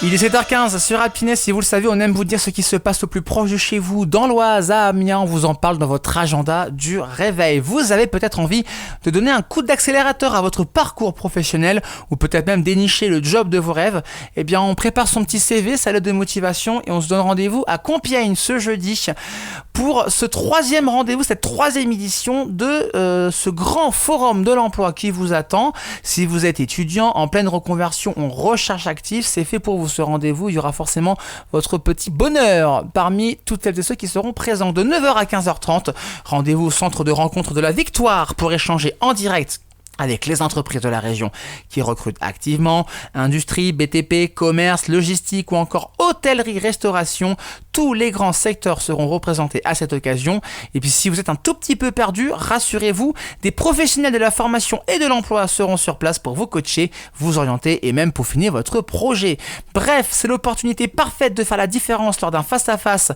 Il est 7h15 sur Happiness et vous le savez, on aime vous dire ce qui se passe au plus proche de chez vous, dans l'Oise, à Amiens, on vous en parle dans votre agenda du réveil. Vous avez peut-être envie de donner un coup d'accélérateur à votre parcours professionnel ou peut-être même dénicher le job de vos rêves. Eh bien, on prépare son petit CV, sa lettre de motivation et on se donne rendez-vous à Compiègne ce jeudi pour ce troisième rendez-vous, cette troisième édition de ce grand forum de l'emploi qui vous attend. Si vous êtes étudiant en pleine reconversion, en recherche active, c'est fait pour vous ce rendez-vous. Il y aura forcément votre petit bonheur parmi toutes celles et ceux qui seront présents de 9h à 15h30. Rendez-vous au centre de rencontre de la Victoire pour échanger en direct avec les entreprises de la région qui recrutent activement, industrie, BTP, commerce, logistique ou encore hôtellerie, restauration. Tous les grands secteurs seront représentés à cette occasion. Et puis si vous êtes un tout petit peu perdu, rassurez-vous, des professionnels de la formation et de l'emploi seront sur place pour vous coacher, vous orienter et même peaufiner votre projet. Bref, c'est l'opportunité parfaite de faire la différence lors d'un face-à-face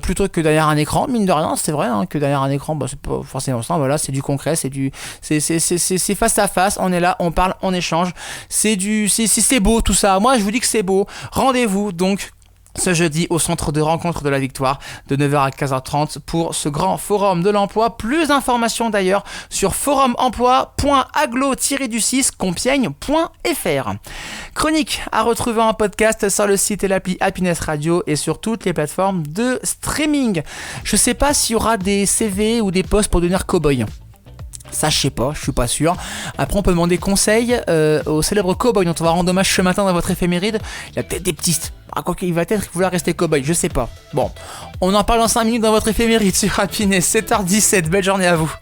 plutôt que derrière un écran. Mine de rien, c'est vrai que derrière un écran, c'est pas forcément ça. Voilà, c'est du concret, c'est face à face, on est là, on parle, on échange. C'est beau tout ça. Moi, je vous dis que c'est beau. Rendez-vous donc ce jeudi au centre de rencontre de la Victoire de 9h à 15h30 pour ce grand forum de l'emploi. Plus d'informations d'ailleurs sur forumemploi.aglo-du6compiègne.fr. Chronique à retrouver en podcast sur le site et l'appli Happiness Radio et sur toutes les plateformes de streaming. Je sais pas s'il y aura des CV ou des postes pour devenir cow-boy. Ça, je sais pas, je suis pas sûr. Après, on peut demander conseil au célèbre cowboy dont on va rendre hommage ce matin dans votre éphéméride. Il a peut-être des pistes. Quoi qu'il va peut-être vouloir rester cowboy, je sais pas. Bon, on en parle dans 5 minutes dans votre éphéméride sur Happiness, 7h17. Belle journée à vous.